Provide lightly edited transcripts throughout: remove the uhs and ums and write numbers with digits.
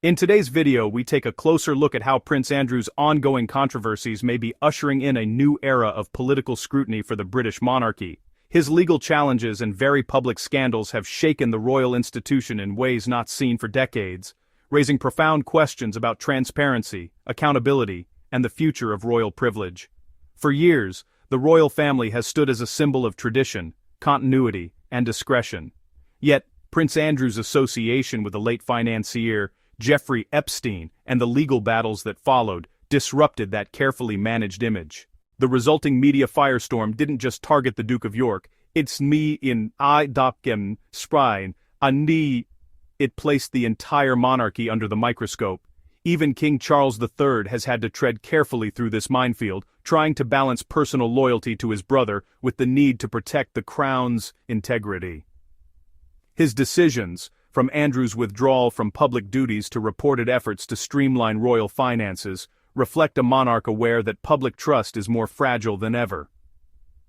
In today's video, we take a closer look at how Prince Andrew's ongoing controversies may be ushering in a new era of political scrutiny for the British monarchy. His legal challenges and very public scandals have shaken the royal institution in ways not seen for decades, raising profound questions about transparency, accountability, and the future of royal privilege. For years, the royal family has stood as a symbol of tradition, continuity, and discretion. Yet, Prince Andrew's association with the late financier Jeffrey Epstein and the legal battles that followed disrupted that carefully managed image. The resulting media firestorm didn't just target the Duke of York, it's me in I docken sprine, it placed the entire monarchy under the microscope. Even King Charles III has had to tread carefully through this minefield, trying to balance personal loyalty to his brother with the need to protect the crown's integrity. His decisions, from Andrew's withdrawal from public duties to reported efforts to streamline royal finances, reflect a monarch aware that public trust is more fragile than ever.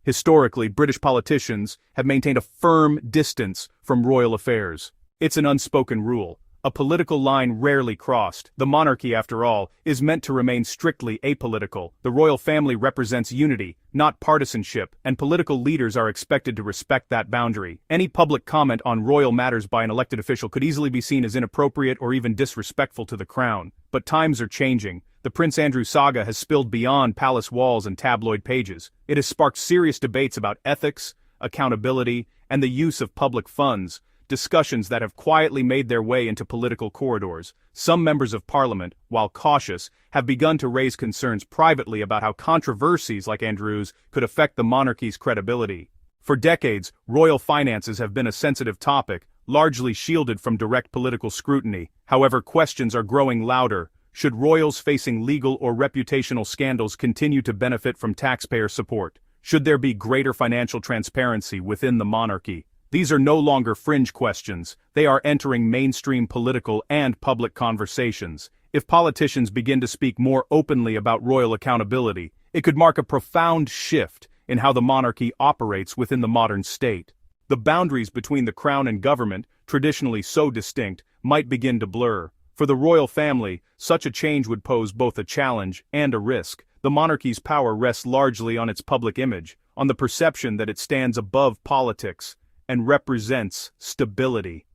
Historically, British politicians have maintained a firm distance from royal affairs. It's an unspoken rule, a political line rarely crossed. The monarchy, after all, is meant to remain strictly apolitical. The royal family represents unity, not partisanship, and political leaders are expected to respect that boundary. Any public comment on royal matters by an elected official could easily be seen as inappropriate or even disrespectful to the crown. But times are changing. The Prince Andrew saga has spilled beyond palace walls and tabloid pages. It has sparked serious debates about ethics, accountability, and the use of public funds, discussions that have quietly made their way into political corridors. Some members of parliament, while cautious, have begun to raise concerns privately about how controversies like Andrew's could affect the monarchy's credibility. For decades, royal finances have been a sensitive topic, largely shielded from direct political scrutiny. However, questions are growing louder. Should royals facing legal or reputational scandals continue to benefit from taxpayer support? Should there be greater financial transparency within the monarchy? These are no longer fringe questions, they are entering mainstream political and public conversations. If politicians begin to speak more openly about royal accountability, it could mark a profound shift in how the monarchy operates within the modern state. The boundaries between the crown and government, traditionally so distinct, might begin to blur. For the royal family, such a change would pose both a challenge and a risk. The monarchy's power rests largely on its public image, on the perception that it stands above politics and represents stability.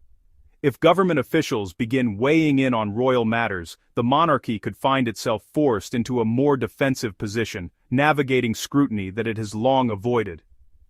If government officials begin weighing in on royal matters, the monarchy could find itself forced into a more defensive position, navigating scrutiny that it has long avoided.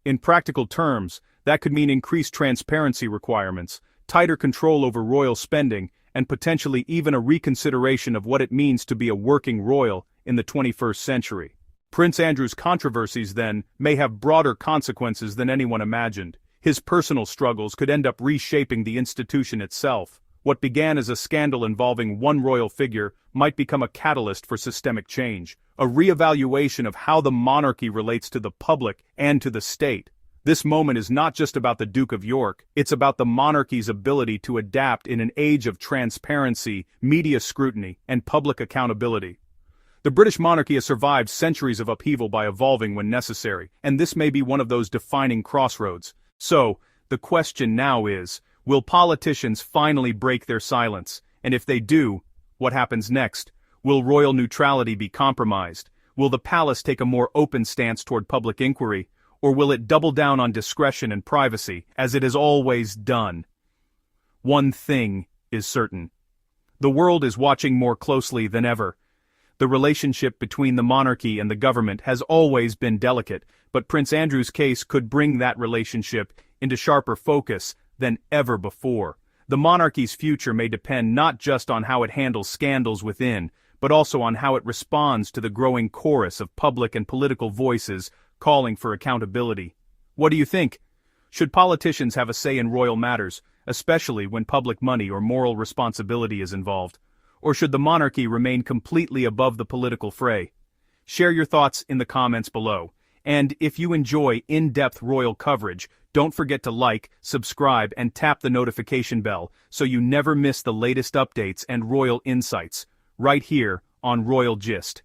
In practical terms, that could mean increased transparency requirements, tighter control over royal spending, and potentially even a reconsideration of what it means to be a working royal in the 21st century. Prince Andrew's controversies, then, may have broader consequences than anyone imagined. His personal struggles could end up reshaping the institution itself. What began as a scandal involving one royal figure might become a catalyst for systemic change, a re-evaluation of how the monarchy relates to the public and to the state. This moment is not just about the Duke of York, it's about the monarchy's ability to adapt in an age of transparency, media scrutiny, and public accountability. The British monarchy has survived centuries of upheaval by evolving when necessary, and this may be one of those defining crossroads. So, the question now is, will politicians finally break their silence? And if they do, what happens next? Will royal neutrality be compromised? Will the palace take a more open stance toward public inquiry? Or will it double down on discretion and privacy, as it has always done? One thing is certain. The world is watching more closely than ever. The relationship between the monarchy and the government has always been delicate, but Prince Andrew's case could bring that relationship into sharper focus than ever before. The monarchy's future may depend not just on how it handles scandals within, but also on how it responds to the growing chorus of public and political voices calling for accountability. What do you think? Should politicians have a say in royal matters, especially when public money or moral responsibility is involved? Or should the monarchy remain completely above the political fray? Share your thoughts in the comments below. And if you enjoy in-depth royal coverage, don't forget to like, subscribe, and tap the notification bell so you never miss the latest updates and royal insights, right here on Royal Gist.